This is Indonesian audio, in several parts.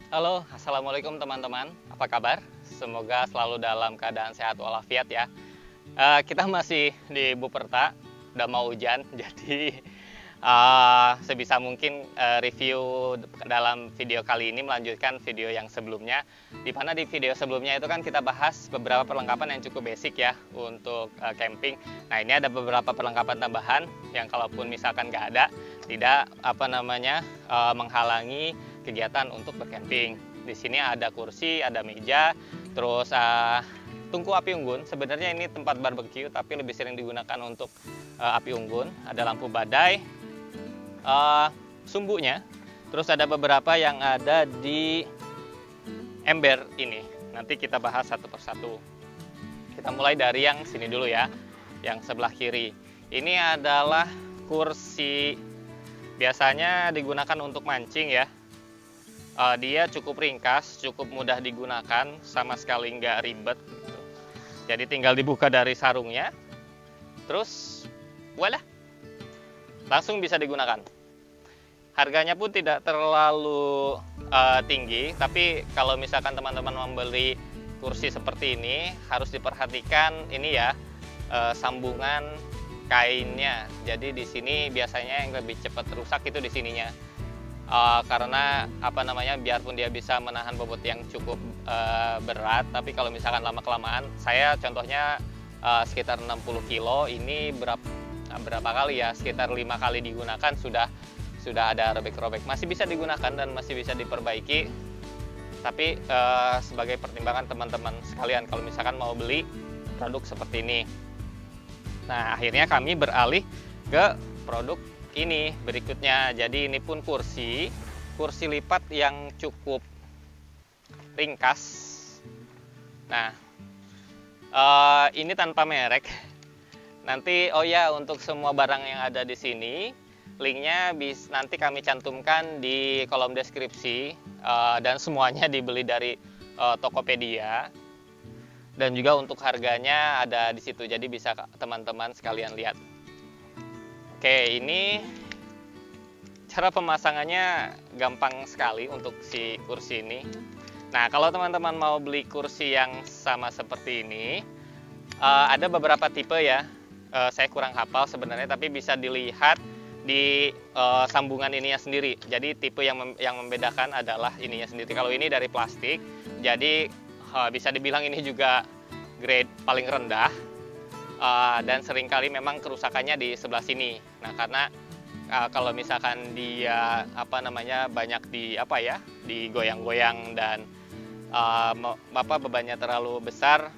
Halo, assalamualaikum teman-teman. Apa kabar? Semoga selalu dalam keadaan sehat walafiat ya. Kita masih di Buperta, udah mau hujan, jadi sebisa mungkin review dalam video kali ini melanjutkan video yang sebelumnya. Di mana di video sebelumnya itu kan kita bahas beberapa perlengkapan yang cukup basic ya untuk camping. Nah ini ada beberapa perlengkapan tambahan yang kalaupun misalkan nggak ada, tidak menghalangi kegiatan untuk bercamping. Di sini ada kursi, ada meja, terus tungku api unggun. Sebenarnya ini tempat barbeque tapi lebih sering digunakan untuk api unggun. Ada lampu badai, sumbunya, terus ada beberapa yang ada di ember ini. Nanti kita bahas satu persatu. Kita mulai dari yang sini dulu ya, yang sebelah kiri. Ini adalah kursi biasanya digunakan untuk mancing ya. Dia cukup ringkas, cukup mudah digunakan, sama sekali nggak ribet gitu. Jadi tinggal dibuka dari sarungnya, terus voila, langsung bisa digunakan. Harganya pun tidak terlalu tinggi, tapi kalau misalkan teman-teman membeli kursi seperti ini, harus diperhatikan ini ya, sambungan kainnya. Jadi di sini biasanya yang lebih cepat rusak itu di sininya. Karena biarpun dia bisa menahan bobot yang cukup berat, tapi kalau misalkan lama-kelamaan, saya contohnya sekitar 60 kilo, ini berapa kali ya, sekitar 5 kali digunakan sudah ada robek-robek. Masih bisa digunakan dan masih bisa diperbaiki, tapi sebagai pertimbangan teman-teman sekalian kalau misalkan mau beli produk seperti ini. Nah akhirnya kami beralih ke produk ini berikutnya. Jadi ini pun kursi lipat yang cukup ringkas. Nah ini tanpa merek. Nanti untuk semua barang yang ada di sini linknya nanti kami cantumkan di kolom deskripsi, dan semuanya dibeli dari Tokopedia, dan juga untuk harganya ada di situ, jadi bisa teman-teman sekalian lihat. Oke, ini cara pemasangannya gampang sekali untuk si kursi ini. Nah, kalau teman-teman mau beli kursi yang sama seperti ini, ada beberapa tipe ya. Saya kurang hafal sebenarnya, tapi bisa dilihat di sambungan ininya sendiri. Jadi tipe yang membedakan adalah ininya sendiri. Kalau ini dari plastik, jadi bisa dibilang ini juga grade paling rendah. Dan seringkali memang kerusakannya di sebelah sini. Nah, karena kalau misalkan dia banyak digoyang-goyang dan bebannya terlalu besar,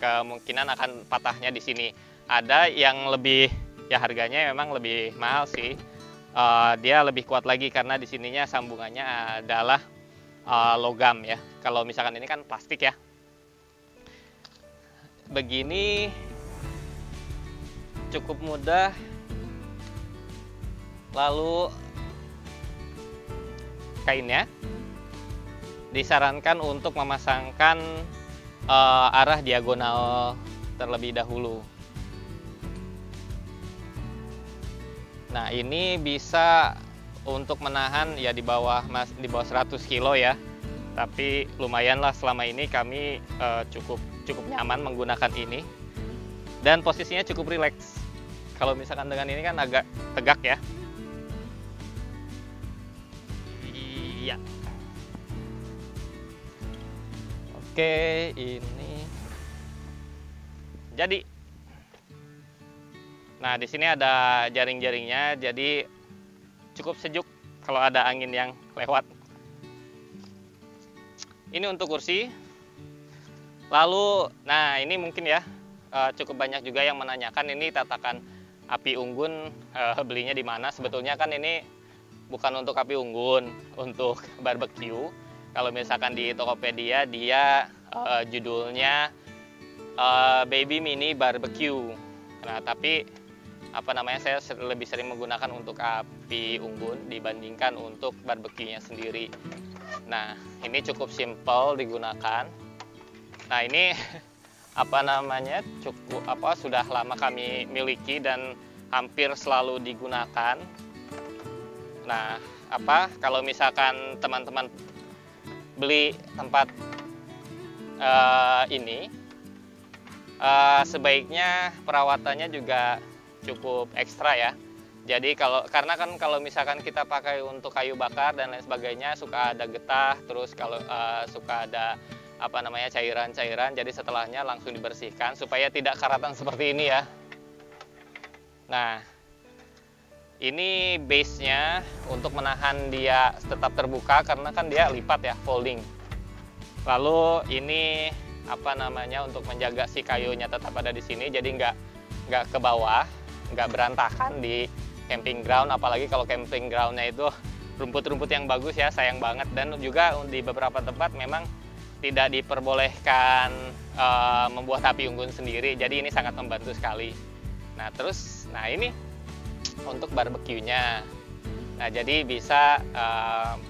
kemungkinan akan patahnya di sini. Ada yang lebih harganya memang lebih mahal sih. Dia lebih kuat lagi karena di sininya sambungannya adalah logam ya. Kalau misalkan ini kan plastik ya. Begini cukup mudah. Lalu kainnya disarankan untuk memasangkan arah diagonal terlebih dahulu. Nah ini bisa untuk menahan ya di bawah 100 kilo ya, tapi lumayanlah selama ini kami cukup nyaman menggunakan ini, dan posisinya cukup rileks. Kalau misalkan dengan ini kan agak tegak ya. Iya. Oke, ini jadi. Nah, di sini ada jaring-jaringnya, jadi cukup sejuk kalau ada angin yang lewat. Ini untuk kursi. Lalu, nah ini mungkin ya cukup banyak juga yang menanyakan ini tatakan api unggun belinya di mana. Sebetulnya kan ini bukan untuk api unggun, untuk barbeque. Kalau misalkan di Tokopedia dia judulnya Baby Mini Barbecue. Nah, tapi saya lebih sering menggunakan untuk api unggun dibandingkan untuk barbeque-nya sendiri. Nah, ini cukup simpel digunakan. Nah, ini sudah lama kami miliki dan hampir selalu digunakan. Nah, kalau misalkan teman-teman beli tempat ini, sebaiknya perawatannya juga cukup ekstra ya. Jadi karena kan kalau misalkan kita pakai untuk kayu bakar dan lain sebagainya, suka ada getah, terus kalau suka ada cairan-cairan, jadi setelahnya langsung dibersihkan supaya tidak karatan seperti ini ya. Nah, ini base-nya untuk menahan dia tetap terbuka karena kan dia lipat ya, folding. Lalu ini untuk menjaga si kayunya tetap ada di sini, jadi nggak ke bawah, nggak berantakan di camping ground. Apalagi kalau camping groundnya itu rumput-rumput yang bagus ya, sayang banget. Dan juga di beberapa tempat memang tidak diperbolehkan membuat api unggun sendiri, jadi ini sangat membantu sekali. Nah ini untuk barbeque-nya. Nah, jadi bisa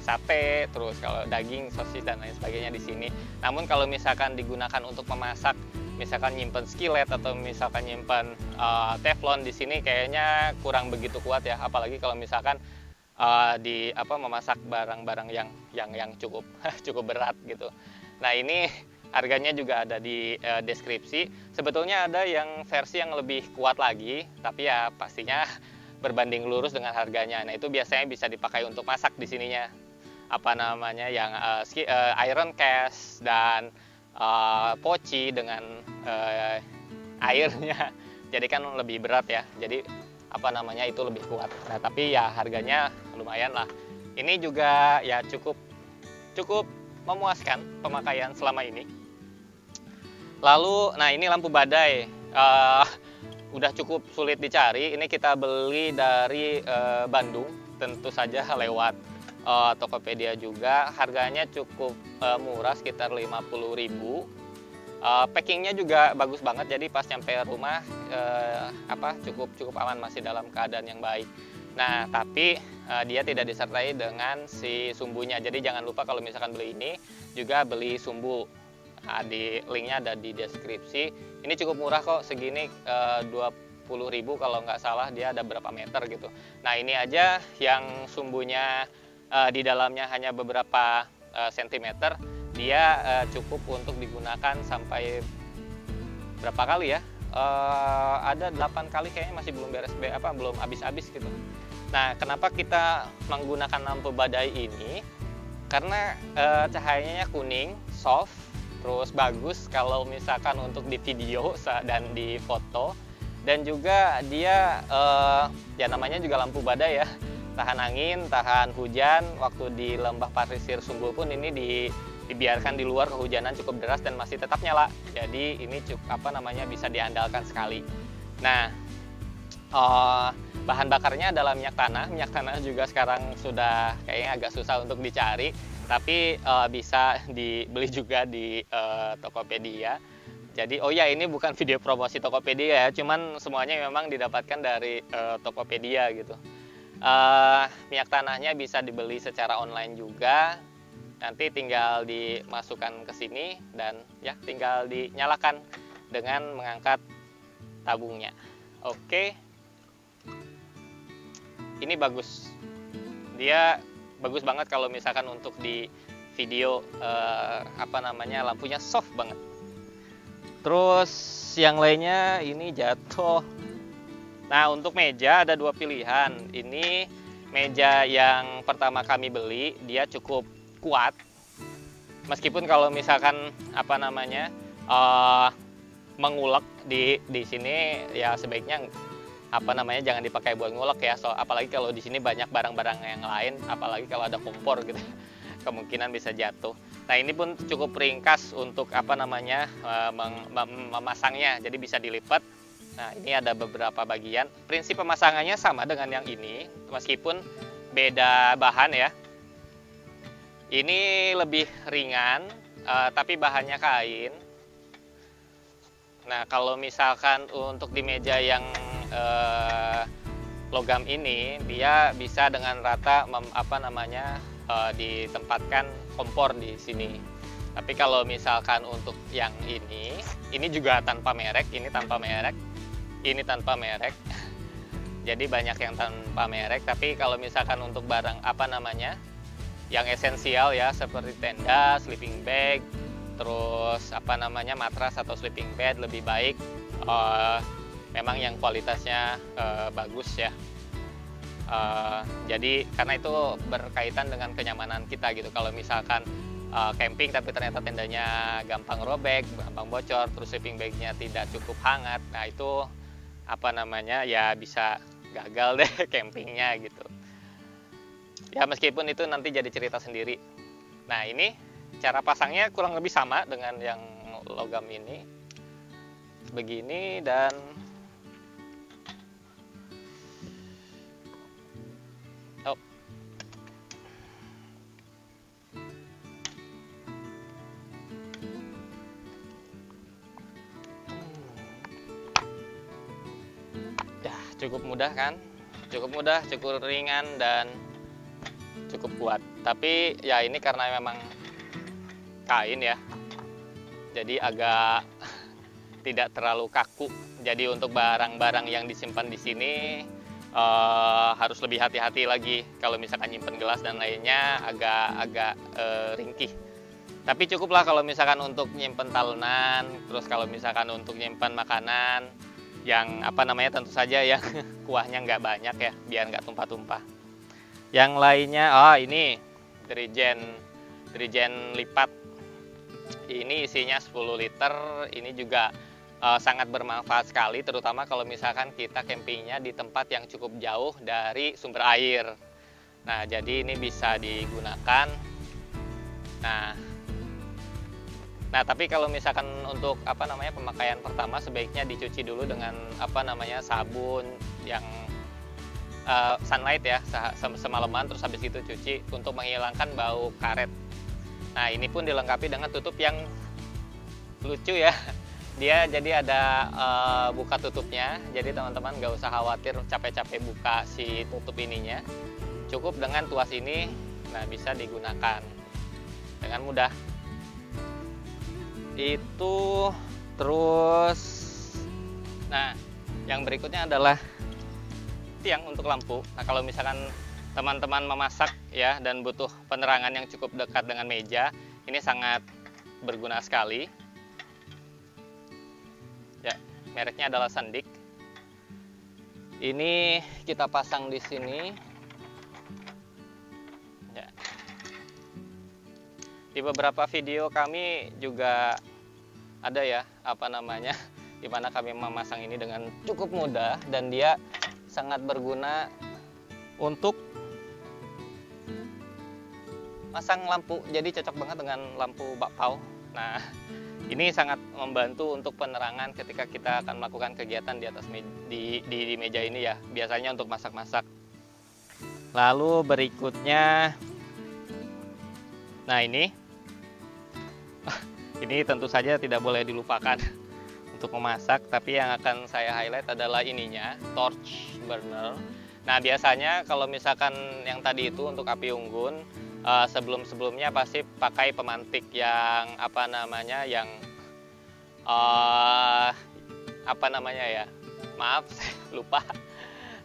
sate, terus kalau daging, sosis dan lain sebagainya di sini. Namun kalau misalkan digunakan untuk memasak, misalkan nyimpen skillet atau misalkan nyimpen teflon di sini kayaknya kurang begitu kuat ya. Apalagi kalau misalkan memasak barang-barang yang cukup cukup berat gitu. Nah, ini harganya juga ada di deskripsi. Sebetulnya ada yang versi yang lebih kuat lagi, tapi ya pastinya berbanding lurus dengan harganya. Nah, itu biasanya bisa dipakai untuk masak di sininya. Iron cast dan poci dengan airnya. Jadi kan lebih berat ya. Jadi itu lebih kuat. Nah, tapi ya harganya lumayan lah. Ini juga ya cukup memuaskan pemakaian selama ini. Lalu, nah ini lampu badai. Udah cukup sulit dicari. Ini kita beli dari Bandung, tentu saja lewat Tokopedia juga. Harganya cukup murah, sekitar 50.000. Packingnya juga bagus banget, jadi pas nyampe rumah cukup aman, masih dalam keadaan yang baik. Nah, tapi dia tidak disertai dengan si sumbunya. Jadi jangan lupa kalau misalkan beli ini juga beli sumbu. Nah, di linknya ada di deskripsi. Ini cukup murah kok, segini 20.000 kalau nggak salah, dia ada berapa meter gitu. Nah, ini aja yang sumbunya di dalamnya hanya beberapa sentimeter, dia cukup untuk digunakan sampai berapa kali ya? Ada 8 kali kayaknya, masih belum belum habis-habis gitu. Nah, kenapa kita menggunakan lampu badai ini? Karena cahayanya kuning, soft, terus bagus kalau misalkan untuk di video dan di foto. Dan juga dia ya namanya juga lampu badai ya, tahan angin, tahan hujan. Waktu di lembah pasisir Sumbu pun ini dibiarkan di luar, kehujanan cukup deras dan masih tetap nyala. Jadi ini bisa diandalkan sekali. Nah, bahan bakarnya adalah minyak tanah. Minyak tanah juga sekarang sudah kayaknya agak susah untuk dicari, tapi bisa dibeli juga di Tokopedia. Jadi ini bukan video promosi Tokopedia ya, cuman semuanya memang didapatkan dari Tokopedia gitu. Minyak tanahnya bisa dibeli secara online juga. Nanti tinggal dimasukkan ke sini dan ya tinggal dinyalakan dengan mengangkat tabungnya. Oke. Ini bagus. Dia bagus banget kalau misalkan untuk di video lampunya soft banget. Terus yang lainnya ini jatuh. Nah, untuk meja ada 2 pilihan. Ini meja yang pertama kami beli, dia cukup kuat. Meskipun kalau misalkan mengulek di sini ya sebaiknya jangan dipakai buat ngulek ya. Apalagi kalau di sini banyak barang-barang yang lain, apalagi kalau ada kompor gitu. Kemungkinan bisa jatuh. Nah, ini pun cukup ringkas untuk memasangnya, jadi bisa dilipat. Nah, ini ada beberapa bagian. Prinsip pemasangannya sama dengan yang ini, meskipun beda bahan ya. Ini lebih ringan, tapi bahannya kain. Nah, kalau misalkan untuk di meja yang logam ini, dia bisa dengan rata ditempatkan kompor di sini. Tapi kalau misalkan untuk yang ini juga tanpa merek, ini tanpa merek, ini tanpa merek. Jadi banyak yang tanpa merek. Tapi kalau misalkan untuk barang yang esensial ya, seperti tenda, sleeping bag, terus matras atau sleeping bed lebih baik memang yang kualitasnya bagus ya. Jadi karena itu berkaitan dengan kenyamanan kita gitu. Kalau misalkan camping tapi ternyata tendanya gampang robek, gampang bocor, terus sleeping bagnya tidak cukup hangat, nah itu ya bisa gagal deh campingnya gitu. Ya meskipun itu nanti jadi cerita sendiri. Nah ini cara pasangnya kurang lebih sama dengan yang logam ini, begini, dan cukup mudah kan, cukup mudah, cukup ringan, dan cukup kuat. Tapi ya ini karena memang kain ya, jadi agak tidak terlalu kaku. Jadi untuk barang-barang yang disimpan di sini harus lebih hati-hati lagi. Kalau misalkan nyimpen gelas dan lainnya agak ringkih. Tapi cukuplah kalau misalkan untuk nyimpen talenan, terus kalau misalkan untuk nyimpen makanan yang tentu saja yang kuahnya nggak banyak ya, biar nggak tumpah-tumpah. Yang lainnya, ini dirijen lipat. Ini isinya 10 liter. Ini juga sangat bermanfaat sekali, terutama kalau misalkan kita campingnya di tempat yang cukup jauh dari sumber air. Nah, jadi ini bisa digunakan. Nah, tapi kalau misalkan untuk pemakaian pertama sebaiknya dicuci dulu dengan sabun yang sunlight ya, semalaman, terus habis itu cuci untuk menghilangkan bau karet. Nah, ini pun dilengkapi dengan tutup yang lucu ya. Dia jadi ada buka tutupnya, jadi teman-teman nggak usah khawatir capek-capek buka si tutup ininya. Cukup dengan tuas ini, nah bisa digunakan dengan mudah. Itu terus, nah yang berikutnya adalah tiang untuk lampu. Nah, kalau misalkan teman-teman memasak ya dan butuh penerangan yang cukup dekat dengan meja, ini sangat berguna sekali. Ya, mereknya adalah Sandik. Ini kita pasang di sini. Ya. Di beberapa video kami juga ada ya, di mana kami memasang ini dengan cukup mudah dan dia sangat berguna untuk masang lampu. Jadi cocok banget dengan lampu bakpao. Nah, ini sangat membantu untuk penerangan ketika kita akan melakukan kegiatan di atas di meja ini ya, biasanya untuk masak-masak. Lalu berikutnya, nah ini tentu saja tidak boleh dilupakan untuk memasak, tapi yang akan saya highlight adalah ininya, torch burner. Nah, biasanya kalau misalkan yang tadi itu untuk api unggun, sebelum-sebelumnya pasti pakai pemantik yang maaf saya lupa,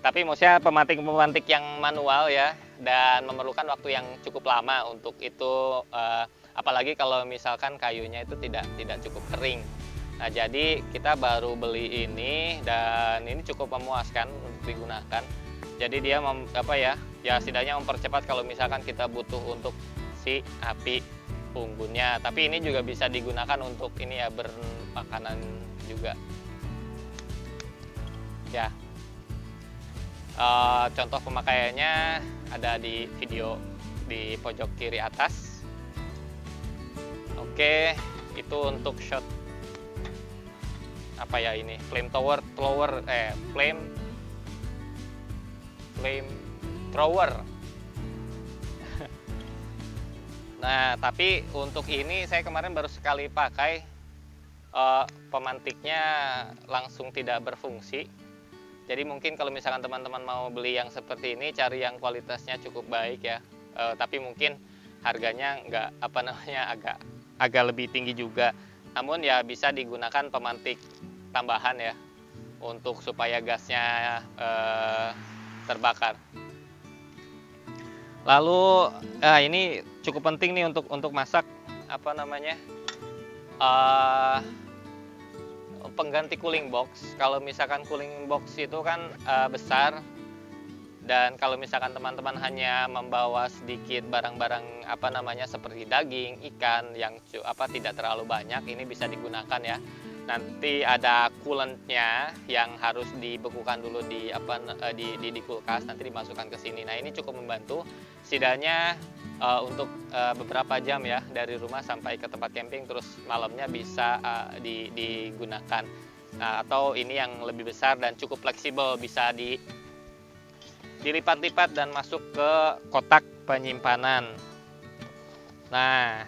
tapi maksudnya pemantik yang manual ya, dan memerlukan waktu yang cukup lama untuk itu, apalagi kalau misalkan kayunya itu tidak cukup kering. Nah, jadi kita baru beli ini dan ini cukup memuaskan untuk digunakan. Jadi dia setidaknya mempercepat kalau misalkan kita butuh untuk si api unggunnya. Tapi ini juga bisa digunakan untuk ini ya, bermakanan juga. Ya. Contoh pemakaiannya ada di video di pojok kiri atas. Oke, itu untuk shot flame thrower. Nah, tapi untuk ini saya kemarin baru sekali pakai, pemantiknya langsung tidak berfungsi. Jadi mungkin kalau misalkan teman-teman mau beli yang seperti ini, cari yang kualitasnya cukup baik ya. Tapi mungkin harganya agak lebih tinggi juga. Namun ya bisa digunakan pemantik tambahan ya, untuk supaya gasnya terbakar. Lalu ini cukup penting nih untuk masak apa namanya pengganti cooling box. Kalau misalkan cooling box itu kan besar, dan kalau misalkan teman-teman hanya membawa sedikit barang-barang apa namanya seperti daging, ikan yang tidak terlalu banyak, ini bisa digunakan ya. Nanti ada coolantnya yang harus dibekukan dulu di kulkas, nanti dimasukkan ke sini. Nah, ini cukup membantu setidaknya untuk beberapa jam ya, dari rumah sampai ke tempat camping, terus malamnya bisa digunakan. Nah, atau ini yang lebih besar dan cukup fleksibel, bisa dilipat-lipat dan masuk ke kotak penyimpanan. Nah,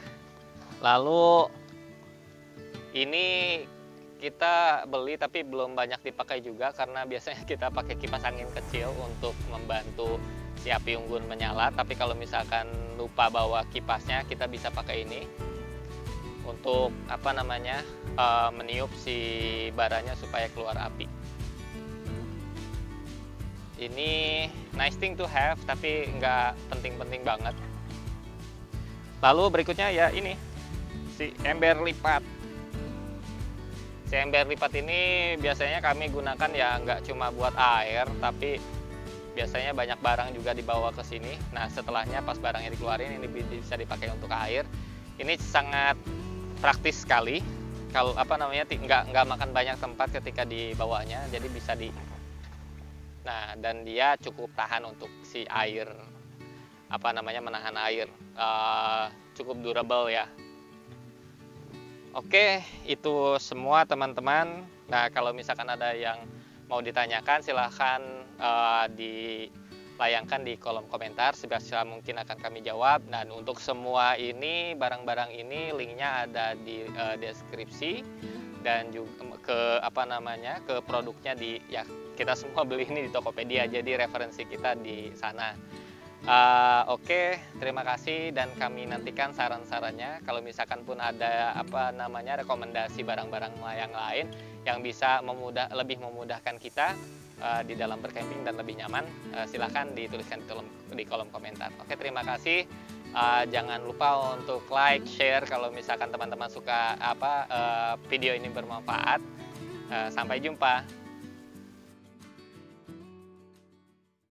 lalu ini kita beli tapi belum banyak dipakai juga, karena biasanya kita pakai kipas angin kecil untuk membantu si api unggun menyala. Tapi kalau misalkan lupa bawa kipasnya, kita bisa pakai ini untuk apa namanya meniup si baranya supaya keluar api. Ini nice thing to have, tapi nggak penting-penting banget. Lalu berikutnya ya ini, si ember lipat. Si ember lipat ini biasanya kami gunakan ya nggak cuma buat air, tapi biasanya banyak barang juga dibawa ke sini. Nah, setelahnya pas barangnya dikeluarin, ini bisa dipakai untuk air. Ini sangat praktis sekali. Kalau apa namanya nggak makan banyak tempat ketika dibawanya, jadi bisa Nah, dan dia cukup tahan untuk si air, apa namanya, menahan air, cukup durable ya. Oke, itu semua teman-teman. Nah, kalau misalkan ada yang mau ditanyakan, silahkan dilayangkan di kolom komentar, sebisa mungkin akan kami jawab. Dan untuk semua ini, barang-barang ini, linknya ada di deskripsi, dan juga ke produknya ya kita semua beli ini di Tokopedia, jadi referensi kita di sana. Oke, terima kasih, dan kami nantikan saran-sarannya. Kalau misalkan pun ada rekomendasi barang-barang yang lain yang bisa lebih memudahkan kita di dalam bercamping dan lebih nyaman, silahkan dituliskan di kolom komentar. Oke, terima kasih. Jangan lupa untuk like, share kalau misalkan teman-teman suka video ini bermanfaat. Sampai jumpa.